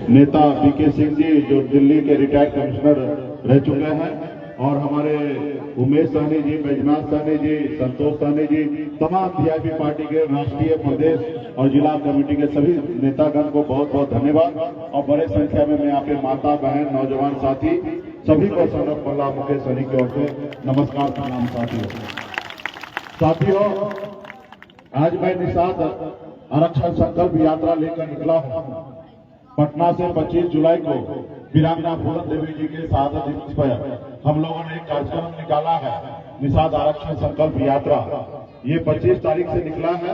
नेता बीके सिंह जी जो दिल्ली के रिटायर्ड कमिश्नर रह चुके हैं, और हमारे उमेश सहनी जी, बैजनाथ सहनी जी, संतोष सहनी जी, तमाम वीआईपी पार्टी के राष्ट्रीय, प्रदेश और जिला कमेटी के सभी नेतागण को बहुत बहुत धन्यवाद। और बड़े संख्या में मैं यहाँ पे माता बहन नौजवान साथी सभी को संरक्षण मल्ला मुकेश सहनी की ओर से नमस्कार प्रणाम। साथियों, आज मैं निषाद आरक्षण संकल्प यात्रा लेकर निकला हूँ। पटना से 25 जुलाई को वीरांगना फूलन देवी जी के शहादत दिवस पर हम लोगों ने एक कार्यक्रम निकाला है, निषाद आरक्षण संकल्प यात्रा। ये 25 तारीख से निकला है।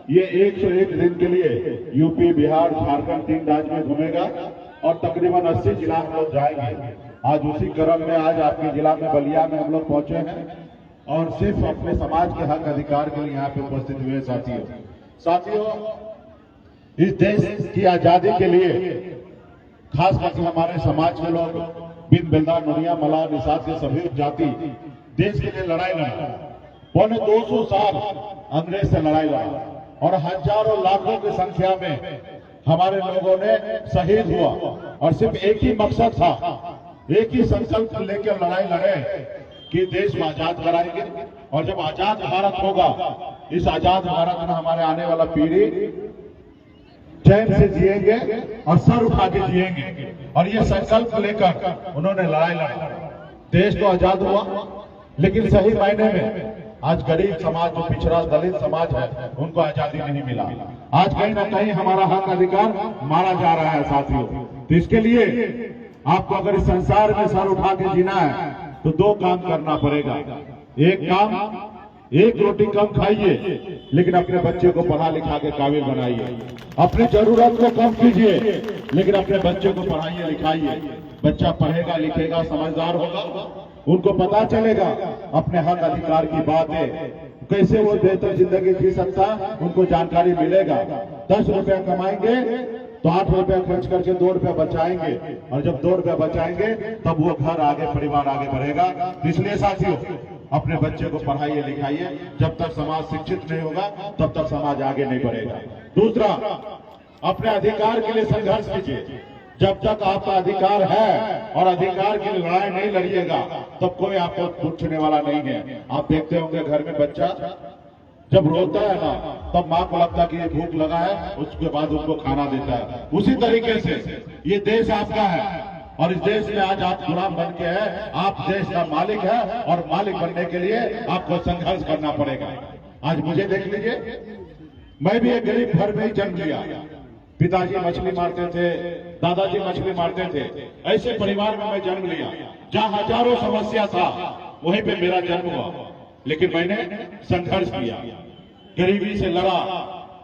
ये 101 दिन के लिए यूपी, बिहार, झारखंड 3 राज्य में घूमेगा और तकरीबन 80 जिला हम लोग जाएंगे। आज उसी क्रम में आज आपके जिला में बलिया में हम लोग पहुंचे हैं और सिर्फ अपने समाज के हक अधिकार के लिए यहाँ पे उपस्थित हुए। साथियों, इस देश की आजादी के लिए खास करके हमारे समाज के लोग बिन बिल्दा, नुनिया, मल्लाह, निषाद के सभी जाति देश के लिए लड़ाई लड़ा। पौने 200 साल अंग्रेज से लड़ाई लड़ा और हजारों लाखों की संख्या में हमारे लोगों ने शहीद हुआ और सिर्फ एक ही मकसद था, एक ही संकल्प लेकर लड़ाई लड़े कि देश को आजाद कराएंगे। और जब आजाद भारत होगा, इस आजाद भारत में हमारे आने वाला पीढ़ी चैन से जिएंगे और सर उठा के जिएंगे। और ये संकल्प लेकर उन्होंने लड़ाई लड़ी। देश तो आजाद हुआ, लेकिन सही मायने में आज गरीब समाज, जो पिछड़ा दलित समाज है, उनको आजादी नहीं मिला। आज कहीं ना कहीं हमारा हक अधिकार मारा जा रहा है। साथियों, तो इसके लिए आपको अगर इस संसार में सर उठा के जीना है तो 2 काम करना पड़ेगा। एक काम, एक रोटी कम खाइए, लेकिन अपने बच्चे को पढ़ा लिखा के काबिल बनाइए। अपनी जरूरत को कम कीजिए, लेकिन अपने बच्चे को पढ़ाइए लिखाइए। बच्चा पढ़ेगा लिखेगा, समझदार होगा, उनको पता चलेगा अपने हक अधिकार की बातें, कैसे वो बेहतर जिंदगी जी सकता, उनको जानकारी मिलेगा। 10 रुपया कमाएंगे तो 8 रुपया खर्च करके 2 रुपया बचाएंगे, और जब 2 रुपया बचाएंगे तब वो घर आगे, परिवार आगे बढ़ेगा। इसलिए साथियों, अपने बच्चे को पढ़ाइए लिखाइए। जब तक समाज शिक्षित नहीं होगा तब तक समाज आगे नहीं बढ़ेगा। दूसरा, अपने अधिकार के लिए संघर्ष कीजिए। जब तक आपका अधिकार है और अधिकार की लड़ाई नहीं लड़िएगा तब कोई आपको पूछने वाला नहीं है। आप देखते होंगे घर में बच्चा जब रोता है ना, तब माँ को लगता है कि ये भूख लगा है, उसके बाद उनको खाना देता है। उसी तरीके से ये देश आपका है और इस देश में आज आप गुलाम बन के हैं। आप देश का मालिक है और मालिक बनने के लिए आपको संघर्ष करना पड़ेगा। आज मुझे देख लीजिए, मैं भी एक गरीब घर में ही जन्म लिया। पिताजी मछली मारते थे, दादाजी मछली मारते थे। ऐसे परिवार में मैं जन्म लिया जहाँ हजारों समस्या था, वहीं पे मेरा जन्म हुआ। लेकिन मैंने संघर्ष किया, गरीबी से लड़ा।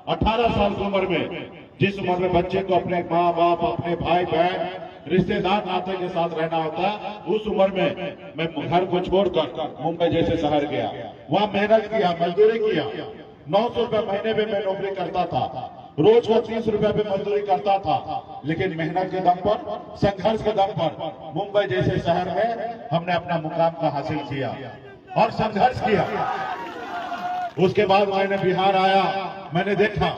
18 साल की उम्र में, जिस उम्र में बच्चे को अपने माँ बाप, अपने भाई बहन, रिश्तेदार नाते के साथ रहना होता, उस उम्र में मैं घर को छोड़कर मुंबई जैसे शहर गया। वहां मेहनत किया, मजदूरी किया। 900 रुपये महीने में मैं नौकरी करता था, रोज को 30 रुपये पे मजदूरी करता था। लेकिन मेहनत के दम पर, संघर्ष के दम पर मुंबई जैसे शहर में हमने अपना मुकाम का हासिल किया और संघर्ष किया। उसके बाद मैंने बिहार आया। मैंने देखा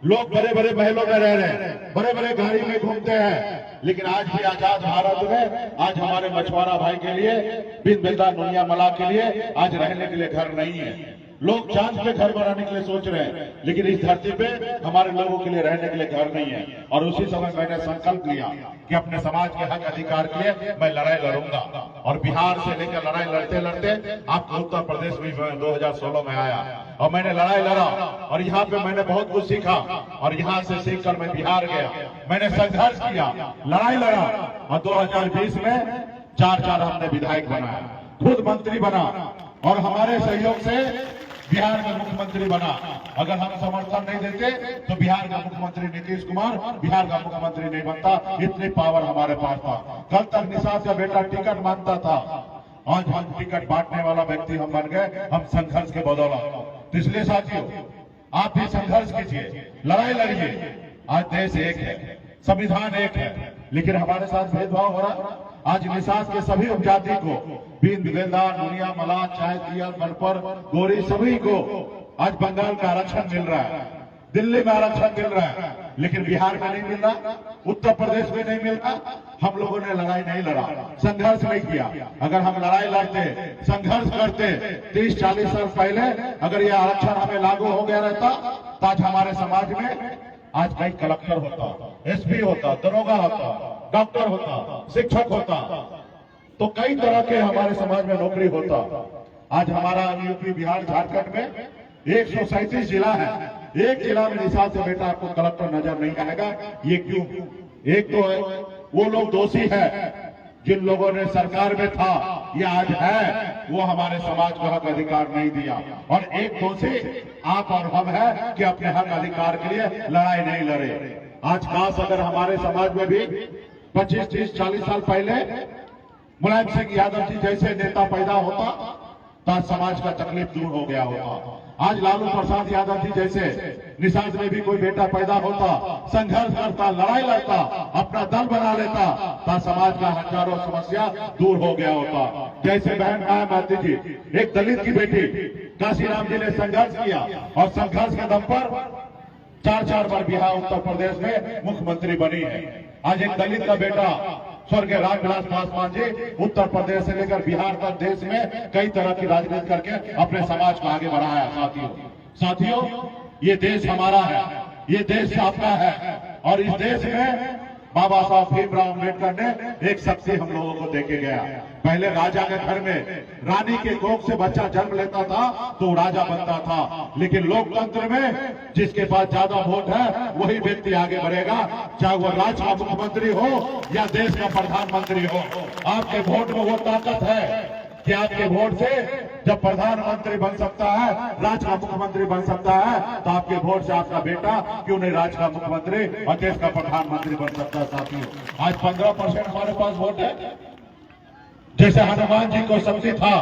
लोग बड़े बड़े महलों में रह रहे हैं, बड़े बड़े गाड़ी में घूमते हैं, लेकिन आज भी आजाद भारत में आज हमारे मछुआरा भाई के लिए, बिन बिल्दा, नुनिया, मल्लाह के लिए आज रहने के लिए घर नहीं है। लोग चांद पे घर बनाने के लिए सोच रहे हैं, लेकिन इस धरती पे हमारे लोगों के लिए रहने के लिए घर नहीं है। और उसी समय मैंने संकल्प लिया कि अपने समाज के हक अधिकार के लिए मैं लड़ाई लड़ूंगा। और बिहार से लेकर लड़ाई लड़ते लड़ते आपको उत्तर प्रदेश में 2016 में आया और मैंने लड़ाई लड़ा और यहाँ पे मैंने बहुत कुछ सीखा। और यहाँ से सीखकर मैं बिहार गया, मैंने संघर्ष किया, लड़ाई लड़ा और 2020 में 4 हमने विधायक बनाया, खुद मंत्री बना और हमारे सहयोग से बिहार में मुख्यमंत्री बना। अगर हम समर्थन नहीं देते तो बिहार का मुख्यमंत्री नीतीश कुमार बिहार का मुख्यमंत्री नहीं बनता। इतनी पावर हमारे पास था। कल तक निषाद का बेटा टिकट मांगता था, आज हम टिकट बांटने वाला व्यक्ति हम बन गए, हम संघर्ष के बदौलत। तो इसलिए साथियों, आप भी संघर्ष कीजिए, लड़ाई लड़िए। आज देश एक है, संविधान एक है, लेकिन हमारे साथ भेदभाव हो रहा। आज निषाद के सभी उपजाति को, बिन बिल्दा, नुनिया, मल्लाह, चाहे दियल, बनपर, गोरी, सभी को आज बंगाल का आरक्षण मिल रहा है, दिल्ली में आरक्षण मिल रहा है। लेकिन बिहार में नहीं मिल रहा, उत्तर प्रदेश में नहीं मिल रहा। हम लोगों ने लड़ाई नहीं लड़ा, संघर्ष नहीं किया। अगर हम लड़ाई लड़ते, संघर्ष करते 30-40 साल पहले, अगर यह आरक्षण हमें लागू हो गया रहता तो आज हमारे समाज में आज कई कलेक्टर होता, एसपी होता, दरोगा होता, डॉक्टर होता, शिक्षक होता, तो कई तरह के हमारे समाज में नौकरी होता। आज हमारा यूपी, बिहार, झारखंड में 137 जिला है, एक जिला में निषाद से बेटा आपको कलेक्टर नजर नहीं आएगा। ये क्यों? एक तो है वो लोग दोषी है जिन लोगों ने सरकार में था या आज है, वो हमारे समाज को हक अधिकार नहीं दिया, और एक दोषी आप और हम है कि अपने हक अधिकार के लिए लड़ाई नहीं लड़े। आज खास अगर हमारे समाज में भी 25, 30, 40 साल पहले मुलायम सिंह यादव जी जैसे नेता पैदा होता तो समाज का तकलीफ दूर हो गया होता। आज लालू प्रसाद यादव जी जैसे निषाद में भी कोई बेटा पैदा होता, संघर्ष करता, लड़ाई लड़ता, अपना दल बना लेता तो समाज का हजारों समस्या दूर हो गया होता। जैसे बहन मायावती जी, एक दलित की बेटी, काशीराम जी ने संघर्ष किया और संघर्ष के दम पर 4 बार बिहार, उत्तर प्रदेश में मुख्यमंत्री बनी है। आज एक दलित का बेटा स्वर्गीय रामविलास पासवान जी उत्तर प्रदेश से लेकर बिहार तक देश में कई तरह की राजनीति करके अपने समाज को आगे बढ़ाया। साथियों, ये देश हमारा है, ये देश आपका है, और इस देश में बाबा साहब भीमराव अम्बेडकर ने एक शक्ति हम लोगों को देके गया। पहले राजा के घर में रानी के कोख से बच्चा जन्म लेता था तो राजा बनता था, लेकिन लोकतंत्र में जिसके पास ज्यादा वोट है वही व्यक्ति आगे बढ़ेगा, चाहे वो राज्य का मुख्यमंत्री हो या देश का प्रधानमंत्री हो। आपके वोट में वो ताकत है कि आपके वोट से जब प्रधानमंत्री बन सकता है, राज्य का मुख्यमंत्री बन सकता है, तो आपके वोट से आपका बेटा क्यों नहीं राज्य का मुख्यमंत्री और देश का प्रधानमंत्री बन सकता है। साथियों, आज 15% हमारे पास वोट है। जैसे हनुमान जी को शक्ति था,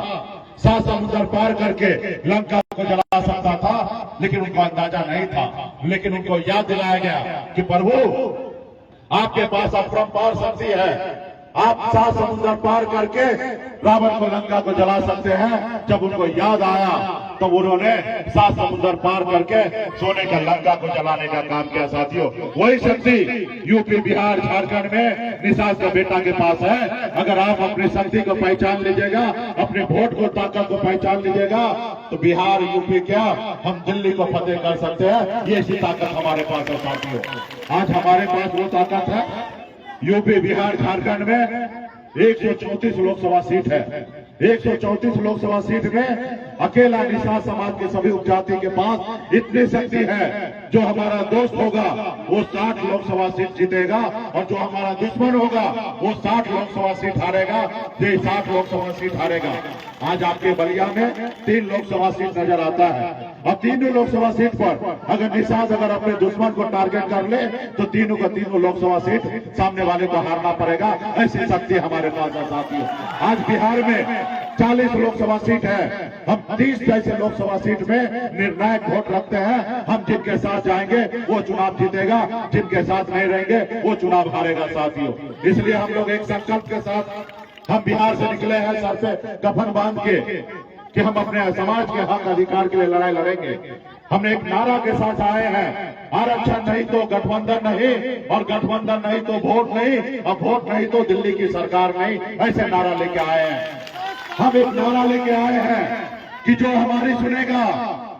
7 समुद्र पार करके लंका को जला सकता था, लेकिन उनको अंदाजा नहीं था। लेकिन उनको याद दिलाया गया कि प्रभु आपके पास अपरंपार शक्ति है, आप 7 समुद्र पार करके रावण को, लंका को जला सकते हैं। जब उनको याद आया तो उन्होंने 7 समुद्र पार करके सोने का लंका को जलाने का काम किया। साथियों, वही शक्ति यूपी, बिहार, झारखंड में निषाद का बेटा के पास है। अगर आप अपनी शक्ति को पहचान लीजिएगा, अपने वोट को, ताकत को पहचान लीजिएगा, तो बिहार, यूपी क्या, हम दिल्ली को फतेह कर सकते हैं। ये ऐसी ताकत हमारे पास है। साथियों, आज हमारे पास वो ताकत है। यूपी, बिहार, झारखंड में 134 लोकसभा सीट है। 134 लोकसभा सीट में अकेला निषाद समाज के सभी उपजाति के पास इतनी शक्ति है, जो हमारा दोस्त होगा वो 60 लोकसभा सीट जीतेगा, और जो हमारा दुश्मन होगा वो 60 लोकसभा सीट हारेगा, ये 60 लोकसभा सीट हारेगा। आज आपके बलिया में 3 लोकसभा सीट नजर आता है, और तीनों लोकसभा सीट पर अगर निषाद अपने दुश्मन को टारगेट कर ले तो तीनों का तीनों लोकसभा सीट सामने वाले को हारना पड़ेगा। ऐसी शक्ति हमारे पास है। साथियों, आज बिहार में 40 लोकसभा सीट है, हम 30 जैसे लोकसभा सीट में निर्णायक वोट रखते हैं। हम जिनके साथ जाएंगे वो चुनाव जीतेगा, जिनके साथ नहीं रहेंगे वो चुनाव हारेगा। साथियों, इसलिए हम लोग एक संकल्प के साथ हम बिहार से निकले हैं, सर पे कफन बांध के, कि हम अपने समाज के हक अधिकार के लिए लड़ाई लड़ेंगे। हमने एक नारा के साथ आए हैं, आरक्षण नहीं तो गठबंधन नहीं, और गठबंधन नहीं तो वोट नहीं, और वोट नहीं तो दिल्ली की सरकार नहीं। ऐसे नारा लेके आए हैं। हम एक नारा लेके आए हैं कि जो हमारी सुनेगा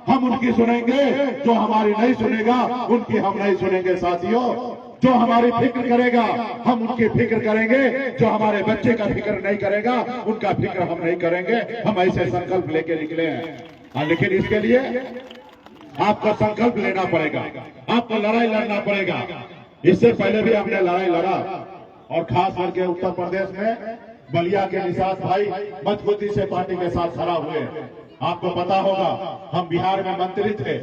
हम उनकी सुनेंगे, जो हमारी नहीं सुनेगा उनकी हम नहीं सुनेंगे। साथियों, जो हमारी फिक्र करेगा हम उनकी फिक्र करेंगे, जो हमारे बच्चे का फिक्र नहीं करेगा उनका फिक्र हम नहीं करेंगे। हम ऐसे संकल्प लेके निकले हैं। लेकिन इसके लिए आपको संकल्प लेना पड़ेगा, आपको लड़ाई लड़ना पड़ेगा। इससे पहले भी हमने लड़ाई लड़ा, और खास करके उत्तर प्रदेश में बलिया के निषाद भाई मजबूती से पार्टी के साथ खड़ा हुए। आपको पता होगा हम बिहार में मंत्री थे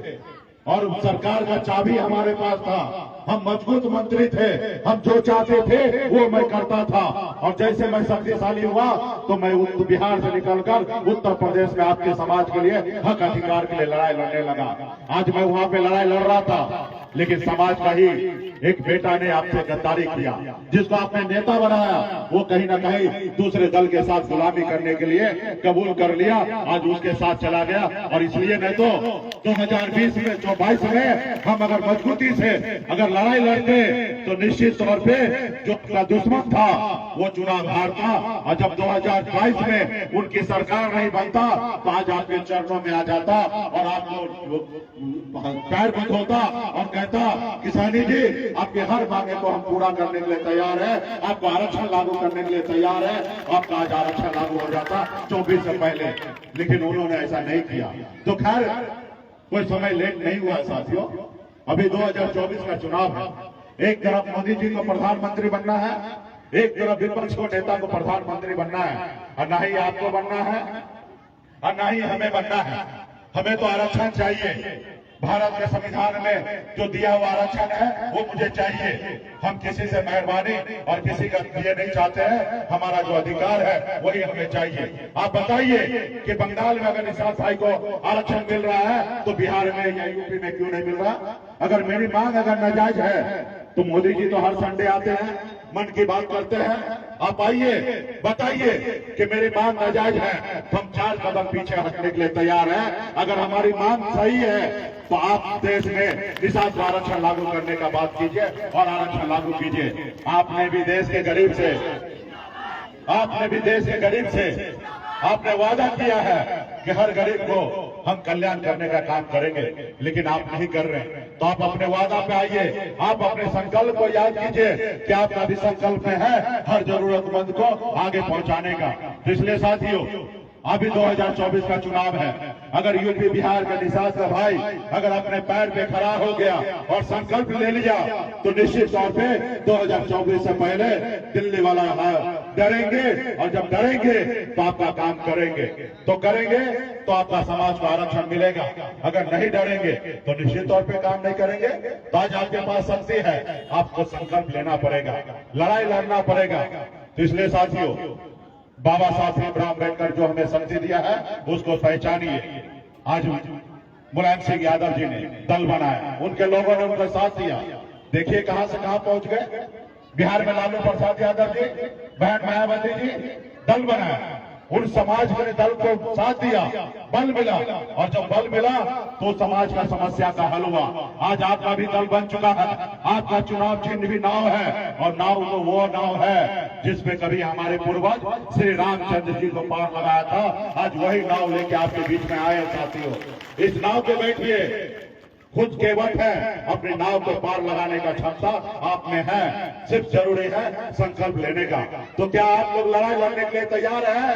और सरकार का चाबी हमारे पास था, हम मजबूत मंत्री थे, हम जो चाहते थे वो मैं करता था। और जैसे मैं शक्तिशाली हुआ तो मैं बिहार से निकलकर उत्तर प्रदेश में आपके समाज के लिए, हक अधिकार के लिए लड़ाई लड़ने लगा। आज मैं वहां पे लड़ाई लड़ रहा था, लेकिन समाज का ही एक बेटा ने आपसे गद्दारी किया, जिसको आपने नेता बनाया वो कहीं ना कहीं दूसरे दल के साथ गुलामी करने के लिए कबूल कर लिया, आज उसके साथ चला गया। और इसलिए नहीं तो 2020 में 22 में हम अगर मजबूती से अगर लड़ाई लड़ते तो निश्चित तौर पे जो उनका दुश्मन था वो चुनाव हारता, और जब 2022 में उनकी सरकार नहीं बनता तो आज आपके चरणों में आ जाता और आपको पैर बंद होता और कहता किसानी जी आपके हर मांगे को हम पूरा करने के लिए तैयार है, आपको आरक्षण लागू करने के लिए तैयार है, आपका आज आरक्षण लागू हो जाता 24 से पहले। लेकिन उन्होंने ऐसा नहीं किया। तो खैर कोई समय लेट नहीं हुआ साथियों, अभी 2024 का चुनाव है। एक तरफ मोदी जी को प्रधानमंत्री बनना है, एक तरफ विपक्ष को नेता को प्रधानमंत्री बनना है, और ना ही आपको बनना है और ना ही हमें बनना है। हमें तो आरक्षण चाहिए। भारत के संविधान में जो दिया हुआ आरक्षण है वो मुझे चाहिए। हम किसी से मेहरबानी और किसी का ये नहीं चाहते हैं, हमारा जो अधिकार है वही हमें चाहिए। आप बताइए कि बंगाल में अगर निषाद भाई को आरक्षण मिल रहा है तो बिहार में या यूपी में क्यों नहीं मिल रहा? अगर मेरी मांग अगर नाजायज है तो मोदी जी तो हर संडे आते हैं, मन की बात करते हैं। आप आइए बताइए कि मेरी मांग नाजायज है तो हम 4 कदम पीछे हटने के लिए तैयार हैं। अगर हमारी मांग सही है तो आप देश में निषाद को आरक्षण लागू करने का बात कीजिए और आरक्षण लागू कीजिए। आपने भी देश के गरीब से आपने वादा किया है कि हर गरीब को हम कल्याण करने का काम करेंगे, लेकिन आप नहीं कर रहे हैं। तो आप अपने वादा पे आइए, आप अपने संकल्प को याद कीजिए कि आपका भी संकल्प में है हर जरूरतमंद को आगे पहुंचाने का। तो इसलिए साथियों अभी 2024 का चुनाव है। अगर यूपी बिहार का निषाद का भाई अगर अपने पैर पे खड़ा हो गया और संकल्प ले लिया तो निश्चित तौर पे 2024 से पहले दिल्ली वाला डरेंगे, और जब डरेंगे तो आपका काम करेंगे। तो आपका समाज को आरक्षण मिलेगा। अगर नहीं डरेंगे तो निश्चित तौर पे काम नहीं करेंगे। तो आज आपके पास शक्ति है, आपको संकल्प लेना पड़ेगा, लड़ाई लड़ना पड़ेगा। तो इसलिए साथियों बाबा साहब भीमराव अम्बेडकर जो हमें शक्ति दिया है उसको पहचानिए। आज मुलायम सिंह यादव जी ने दल बनाया, उनके लोगों ने उनका साथ दिया। देखिए कहां से कहां पहुंच गए। बिहार में लालू प्रसाद यादव जी, बहन मायावती जी दल बनाया, उन समाज के दल को साथ दिया, बल मिला, और जब बल मिला तो समाज का समस्या का हल हुआ। आज आपका भी दल बन चुका है, आपका चुनाव चिन्ह भी नाव है, और नाव तो वो नाव है जिसमें कभी हमारे पूर्वज श्री रामचंद्र जी को पार लगाया था। आज वही नाव लेके आपके बीच में आए साथियों। इस नाव पे बैठिए, खुद केवट है, अपने नाव को पार लगाने का क्षमता आप में है, सिर्फ जरूरी है संकल्प लेने का। तो क्या आप लोग लड़ाई लड़ने के लिए तैयार हैं?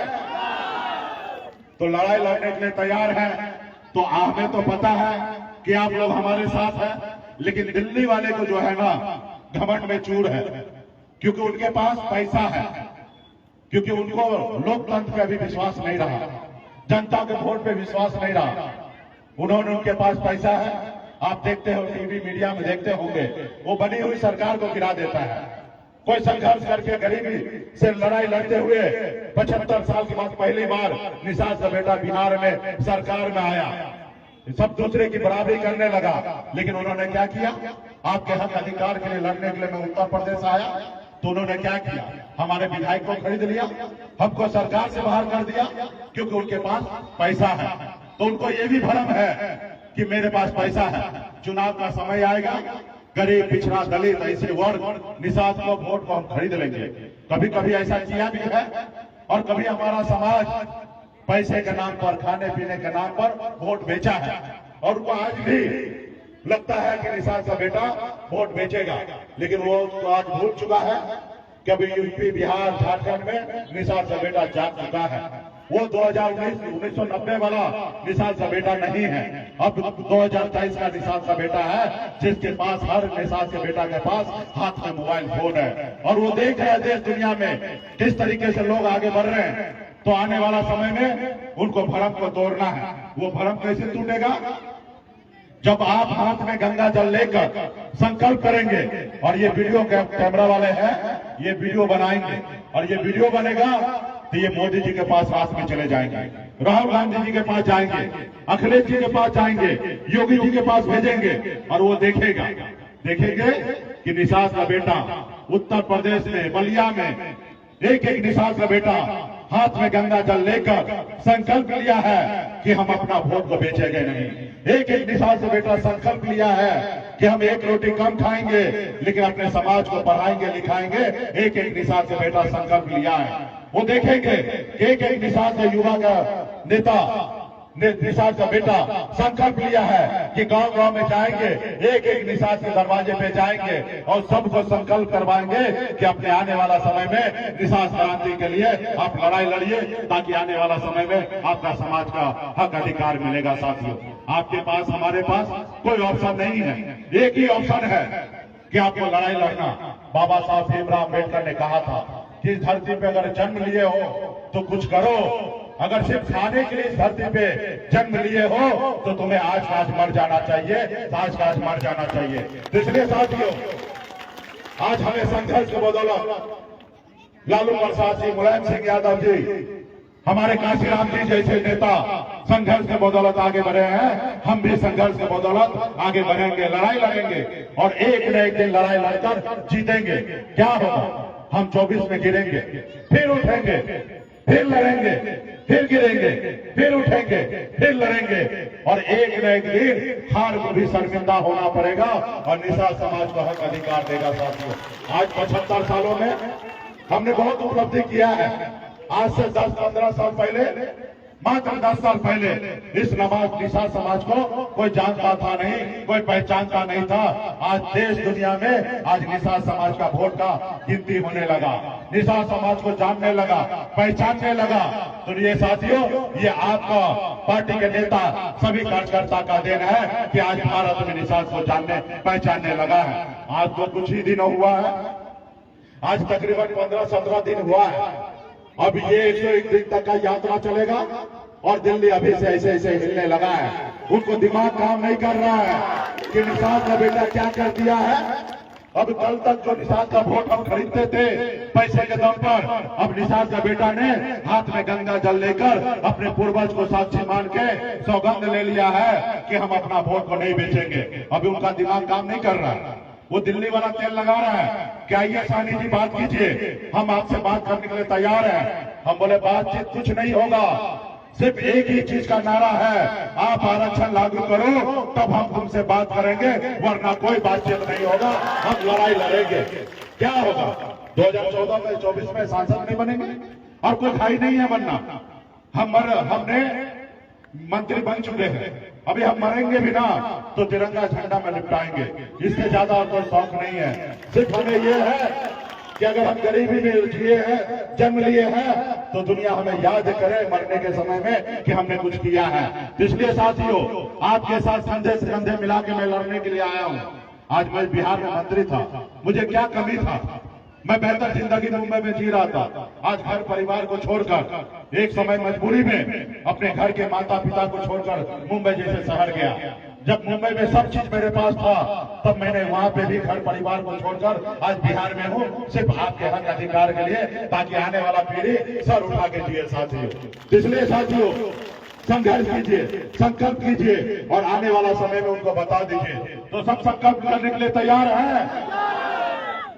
तो लड़ाई लड़ने के लिए तैयार हैं तो हमें तो पता है कि आप लोग हमारे साथ हैं, लेकिन दिल्ली वाले को जो है ना घमंड में चूर है, क्योंकि उनके पास पैसा है, क्योंकि उनको लोकतंत्र पे अभी विश्वास नहीं रहा, जनता के वोट पे विश्वास नहीं रहा। उनके पास पैसा है, आप देखते हो टीवी मीडिया में देखते होंगे, वो बनी हुई सरकार को गिरा देता है। कोई संघर्ष करके गरीबी से लड़ाई लड़ते हुए 75 साल के बाद पहली बार निषाद का बेटा बिहार में सरकार में आया, सब दूसरे की बराबरी करने लगा। लेकिन उन्होंने क्या किया? आपके हक अधिकार के लिए लड़ने के लिए मैं उत्तर प्रदेश आया तो उन्होंने क्या किया? हमारे विधायक को खरीद लिया, हमको सरकार से बाहर कर दिया, क्योंकि उनके पास पैसा है। तो उनको ये भी भ्रम है कि मेरे पास पैसा है, चुनाव का समय आएगा, गरीब पिछड़ा दलित ऐसे वर्ग निषाद को वोट को हम खरीद लेंगे। कभी कभी ऐसा किया भी है, और कभी हमारा समाज पैसे के नाम पर, खाने पीने के नाम पर वोट बेचा है, और उनको आज भी लगता है कि निषाद का बेटा वोट बेचेगा। लेकिन वो तो आज भूल चुका है कि अभी यूपी बिहार झारखंड में निषाद का बेटा जाग चुका है। वो 1990 वाला निषाद का बेटा नहीं है, अब 2023 का निषाद का बेटा है, जिसके पास हर निषाद के बेटा के पास हाथ में मोबाइल फोन है, और वो देख रहे हैं देश दुनिया में किस तरीके से लोग आगे बढ़ रहे हैं। तो आने वाला समय में उनको भ्रम को तोड़ना है। वो भ्रम कैसे टूटेगा? जब आप हाथ में गंगा जल लेकर संकल्प करेंगे, और ये वीडियो कैमरा वाले हैं, ये वीडियो बनाएंगे, और ये वीडियो बनेगा तो ये मोदी जी के पास रात में चले जाएंगे, राहुल गांधी जी के पास जाएंगे, अखिलेश जी के पास जाएंगे, योगी जी के पास भेजेंगे, और वो देखेंगे कि निषाद का बेटा उत्तर प्रदेश में बलिया में एक एक निषाद का बेटा हाथ में गंगा जल लेकर संकल्प लिया है कि हम अपना वोट को बेचेंगे नहीं। एक एक निषाद से बेटा संकल्प लिया है कि हम एक रोटी कम खाएंगे लेकिन अपने समाज को पढ़ाएंगे लिखाएंगे। एक एक निषाद से बेटा संकल्प लिया है। वो देखेंगे कि एक एक निषाद से युवा का नेता निषाद का बेटा संकल्प लिया है कि गांव गांव में जाएंगे, एक एक निषाद के दरवाजे पे जाएंगे और सबको संकल्प करवाएंगे कि अपने आने वाला समय में निषाद क्रांति के लिए आप लड़ाई लड़िए ताकि आने वाला समय में आपका समाज का हक अधिकार मिलेगा। साथियों, आपके पास हमारे पास कोई ऑप्शन नहीं है, एक ही ऑप्शन है कि आपको लड़ाई लड़ना। बाबा साहब भीमराव अम्बेडकर ने कहा था कि इस धरती पे अगर जन्म लिए हो तो कुछ करो, अगर सिर्फ खाने के लिए इस धरती पे जन्म लिए हो तो तुम्हें आज का आज मर जाना चाहिए, आज का आज मर जाना चाहिए। तो इसलिए साथियों, आज हमें संघर्ष के बदौलत लालू प्रसाद जी, मुलायम सिंह यादव जी, हमारे काशीराम जी जैसे नेता संघर्ष के बदौलत आगे बढ़े हैं। हम भी संघर्ष के बदौलत आगे बढ़ेंगे, लड़ाई लड़ेंगे और एक न एक दिन लड़ाई लड़कर जीतेंगे। क्या होगा, हम 24 में गिरेंगे, फिर उठेंगे, फिर लड़ेंगे, फिर गिरेंगे, फिर उठेंगे, फिर लड़ेंगे और एक न एक दिन हार को भी शर्मिंदा होना पड़ेगा और निषाद समाज को हक अधिकार देगा। साथियों, आज 75 सालों में हमने बहुत उपलब्धि किया है। आज से 10-15 साल पहले, मात्र 10 साल पहले इस निषाद समाज को कोई जानता था नहीं, कोई पहचानता नहीं था। आज देश दुनिया में आज निषाद समाज का वोट का गिनती होने लगा, निषाद समाज को जानने लगा, पहचानने लगा। तो ये साथियों, ये आपका पार्टी के नेता सभी कार्यकर्ता का देन है कि आज भारत में निषाद को जानने पहचानने लगा है। आज तो कुछ ही दिन हुआ है, आज तकरीबन 15-17 दिन हुआ है। अब ये 101 दिन तक का यात्रा चलेगा और दिल्ली अभी से ऐसे ऐसे हिलने लगा है। उनको दिमाग काम नहीं कर रहा है कि निषाद का बेटा क्या कर दिया है। अब कल तक जो निषाद का वोट हम खरीदते थे पैसे के दम पर, अब निषाद का बेटा ने हाथ में गंगा जल लेकर अपने पूर्वज को साक्षी मान के सौगंध ले लिया है कि हम अपना वोट को नहीं बेचेंगे। अभी उनका दिमाग काम नहीं कर रहा है, वो दिल्ली वाला तेल लगा रहा है। क्या ये सानी जी बात कीजिए, हम आपसे बात करने के लिए तैयार हैं। हम बोले बातचीत कुछ नहीं होगा, सिर्फ एक ही चीज का नारा है, आप आरक्षण लागू करो तब हम तुमसे बात करेंगे, वरना कोई बातचीत नहीं होगा, हम लड़ाई लड़ेंगे। क्या होगा, 2014 में 24 में सांसद नहीं बनेंगे और कोई खाई नहीं है बनना। हमने मंत्री बन चुके हैं, अभी हम मरेंगे भी ना तो तिरंगा झंडा में निपटाएंगे। इससे ज्यादा और कोई शौक नहीं है। सिर्फ हमें ये है कि अगर हम गरीबी में जिए हैं, जन्म लिए हैं, तो दुनिया हमें याद करे मरने के समय में कि हमने कुछ किया है। इसलिए साथियों, आपके साथ कंधे से कंधे मिला के मैं लड़ने के लिए आया हूँ। आज मैं बिहार में मंत्री था, मुझे क्या कमी था, मैं बेहतर जिंदगी मुंबई में जी रहा था। आज घर परिवार को छोड़कर एक समय मजबूरी में अपने घर के माता पिता को छोड़कर मुंबई जैसे शहर गया। जब मुंबई में सब चीज मेरे पास था तब मैंने वहां पे भी घर परिवार को छोड़कर आज बिहार में हूँ, सिर्फ आपके हक अधिकार के लिए, ताकि आने वाला पीढ़ी सर उठा के जिए। साथियों, इसलिए साथियों, संघर्ष कीजिए, संकल्प कीजिए और आने वाला समय में उनको बता दीजिए। तो सब संकल्प करने के लिए तैयार है।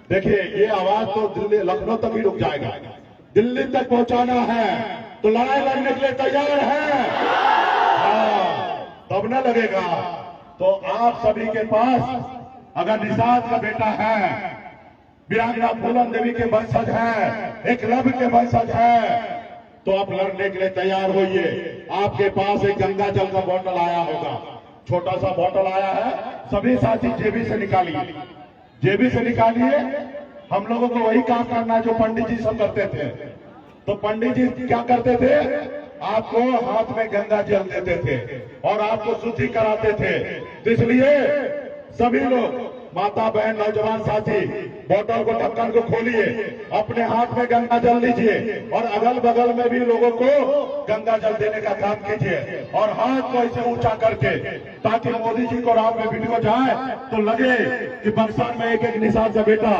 देखिए, ये आवाज तो दिल्ली लखनऊ तक ही रुक जाएगा, दिल्ली तक पहुंचाना है तो लड़ाई लड़ने के लिए तैयार है। तब न लगेगा। तो आप सभी के पास अगर निषाद का बेटा है, वीरांगना फूलन देवी के वंशज है, एकलव्य के वंशज है, तो आप लड़ने के लिए तैयार होइए। आपके पास एक गंगा जल का बोतल आया होगा, छोटा सा बोतल आया है, सभी साथी जेबी से निकालिए, जेबी से निकालिए। हम लोगों को वही काम करना जो पंडित जी सब करते थे। तो पंडित जी क्या करते थे, आपको हाथ में गंगा जल देते थे और आपको शुद्धि कराते थे। तो इसलिए सभी लोग, माता बहन नौजवान साथी, बोतल को, ढक्कन को खोलिए, अपने हाथ में गंगा जल लीजिए और अगल बगल में भी लोगों को गंगा जल देने का काम कीजिए और हाथ को ऐसे ऊंचा करके, ताकि मोदी जी को रात में वीडियो जाए तो लगे कि बक्सर में एक एक निषाद का बेटा।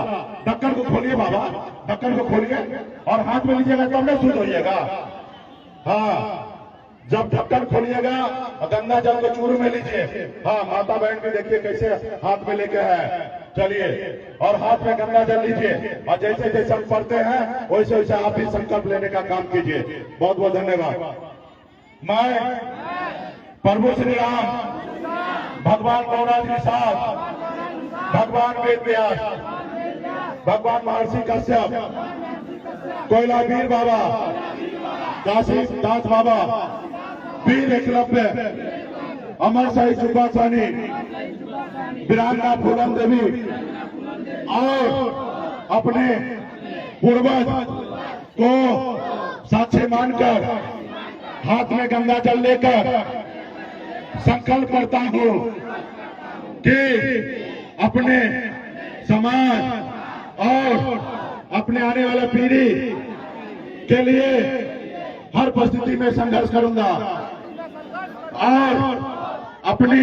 ढक्कन को खोलिए बाबा, ढक्कन को खोलिए और हाथ में लीजिएगा तब न शुद्ध होइएगा। हाँ, जब ढक्कन खोलिएगा गंगा जल को चूरू में लीजिए। हाँ, माता बहन भी देखिए कैसे हाथ में लेके है। चलिए और हाथ में गंगा जल लीजिए और जैसे जैसे हम पढ़ते हैं वैसे वैसे आप भी संकल्प लेने का काम कीजिए। बहुत बहुत धन्यवाद। मैं प्रभु श्री राम, भगवान गौराज निषाद, भगवान वेद व्यास, भगवान महर्षि कश्यप, कोयला वीर बाबा, काशी दास बाबा, वीर एकलव्य, अमर शाही सुभाषानी, वीरांगना फूलन देवी और अपने पूर्वज को साक्षी मानकर हाथ में गंगा जल लेकर संकल्प करता हूं कि अपने समाज और अपने आने वाला पीढ़ी के लिए हर परिस्थिति में संघर्ष करूंगा और अपनी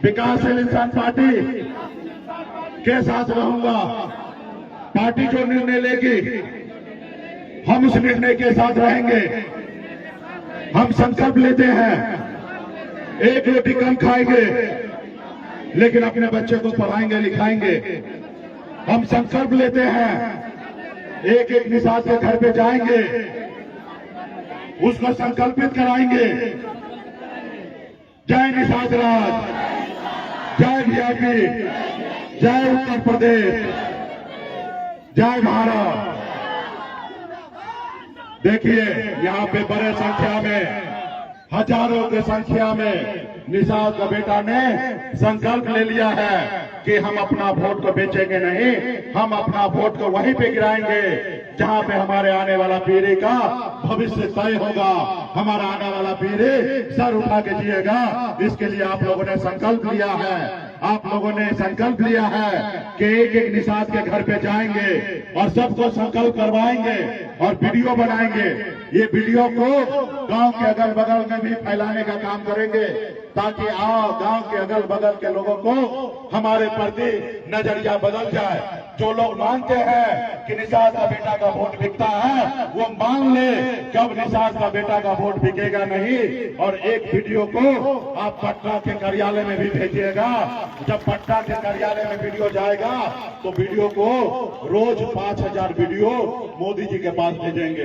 विकासशील इंसान पार्टी के साथ रहूंगा। पार्टी जो निर्णय लेगी हम उस निर्णय के साथ रहेंगे। हम संकल्प लेते हैं एक रोटी कम खाएंगे लेकिन अपने बच्चे को पढ़ाएंगे लिखाएंगे। हम संकल्प लेते हैं एक एक निषाद के घर पे जाएंगे, उसको संकल्पित कराएंगे। जय निषाद राज, जय वीआईपी, जय उत्तर प्रदेश, जय भारत। देखिए यहाँ पे बड़े संख्या में, हजारों की संख्या में निषाद का बेटा ने संकल्प ले लिया है कि हम अपना वोट को बेचेंगे नहीं, हम अपना वोट को वहीं पे गिराएंगे जहां पे हमारे आने वाला पीढ़ी का भविष्य तय होगा। हमारा आने वाला पीढ़ी सर उठा के जिएगा। इसके लिए आप लोगों ने संकल्प लिया है, आप लोगों ने संकल्प लिया है कि एक एक निषाद के घर पे जाएंगे और सबको संकल्प करवाएंगे और वीडियो बनाएंगे। ये वीडियो को गांव के अगल बगल में भी फैलाने का काम करेंगे ताकि गांव के अगल बगल के लोगों को हमारे प्रति नजरिया बदल जाए। जो लोग मानते हैं कि निषाद का बेटा का वोट बिकता है वो मान ले कि अब निषाद का बेटा का वोट बिकेगा नहीं। और एक वीडियो को आप पटना के कार्यालय में भी भेजिएगा। जब पटना के कार्यालय में वीडियो जाएगा तो वीडियो को रोज 5000 वीडियो मोदी जी के पास भेजेंगे,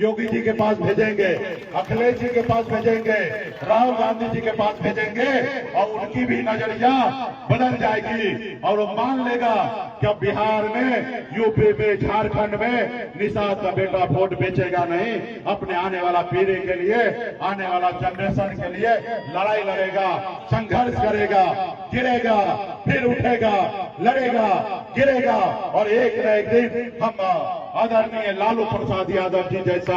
योगी जी के पास भेजेंगे, अखिलेश जी के पास भेजेंगे, राहुल गांधी जी के पास भेजेंगे और उनकी भी नजरिया बदल जाएगी और वो मान लेगा कि अब बिहार में, यूपी में, झारखंड में निषाद का बेटा वोट बेचेगा नहीं। अपने आने वाला पीढ़ी के लिए, आने वाला जनरेशन के लिए लड़ाई लड़ेगा, संघर्ष करेगा, गिरेगा फिर उठेगा, लड़ेगा, गिरेगा और एक न एक दिन हम आदरणीय लालू प्रसाद यादव जी जैसा,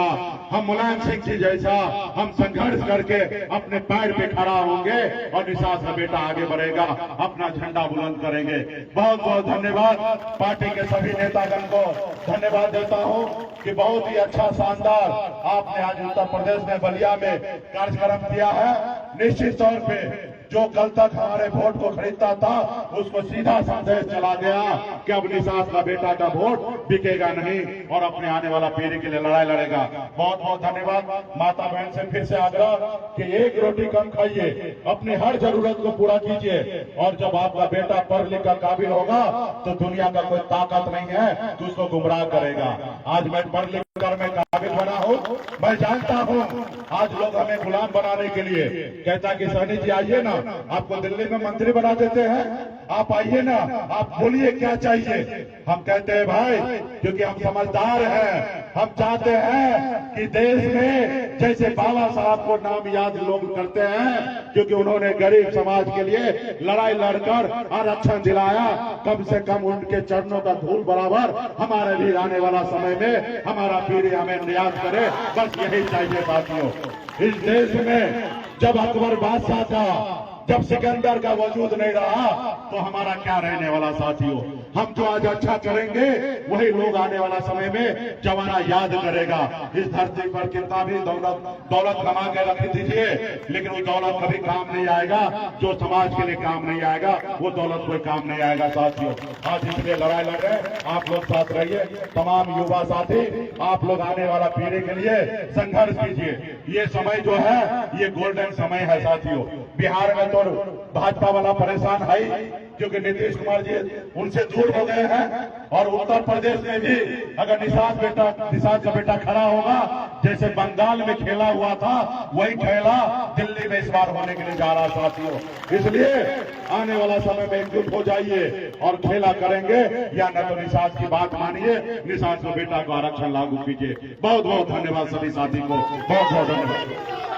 हम मुलायम सिंह जी जैसा हम संघर्ष करके अपने पैर पे खड़ा होंगे और निषाद का बेटा आगे बढ़ेगा, अपना झंडा बुलंद करेंगे। बहुत बहुत धन्यवाद। पार्टी के सभी नेतागण को धन्यवाद देता हूं कि बहुत ही अच्छा शानदार आपने आज उत्तर प्रदेश में बलिया में कार्यक्रम किया है। निश्चित तौर पे जो कल तक हमारे वोट को खरीदता था उसको सीधा संदेश चला गया कि अब निषाद का बेटा का वोट बिकेगा नहीं और अपने आने वाला पीढ़ी के लिए लड़ाई लड़ेगा। बहुत बहुत धन्यवाद। माता बहन से फिर से आग्रह कि एक रोटी कम खाइए, अपनी हर जरूरत को पूरा कीजिए और जब आपका बेटा पढ़ लिख कर काबिल होगा तो दुनिया का कोई ताकत नहीं है तो उसको गुमराह करेगा। आज मैं पढ़ लिख कर मैं काबिल बना हूँ। मैं जानता हूँ आज लोग हमें गुलाम बनाने के लिए कहता कि सहनी जी आइए ना, आपको दिल्ली में मंत्री बना देते हैं, आप आइए ना, आप बोलिए क्या चाहिए। हम कहते हैं भाई क्योंकि हम समझदार हैं, हम चाहते हैं कि देश में जैसे बाबा साहब को नाम याद लोग करते हैं क्योंकि उन्होंने गरीब समाज के लिए लड़ाई लड़कर आरक्षण दिलाया, कम से कम उनके चरणों का धूल बराबर हमारे भी आने वाला समय में हमारा पीढ़ी हमें याद करे। बस यही चाहिए साथियों। इस देश में जब अकबर बादशाह था, जब सिकंदर का वजूद नहीं रहा तो हमारा क्या रहने वाला साथियों। हम जो आज अच्छा करेंगे वही लोग आने वाला समय में जमाना याद करेगा। इस धरती पर कितना भी दौलत कमा के रख दीजिए लेकिन वो दौलत कभी काम नहीं आएगा। जो समाज के लिए काम नहीं आएगा वो दौलत कोई काम नहीं आएगा साथियों। आज इसलिए लड़ाई लड़ रहे, आप लोग साथ रहिए। तमाम युवा साथी आप लोग आने वाला पीढ़ी के लिए संघर्ष कीजिए। ये समय जो है ये गोल्डन समय है साथियों। बिहार में तो भाजपा वाला परेशान है क्योंकि नीतीश कुमार जी उनसे दूर हो गए हैं। और उत्तर प्रदेश में भी अगर निषाद का बेटा खड़ा होगा, जैसे बंगाल में खेला हुआ था वही खेला दिल्ली में इस बार होने के लिए जा रहा साथियों। इसलिए आने वाला समय में एकजुट हो जाइए और खेला करेंगे, या न तो निषाद की बात मानिए, निषाद के बेटा को आरक्षण लागू कीजिए। बहुत बहुत धन्यवाद सभी साथी को, बहुत बहुत धन्यवाद।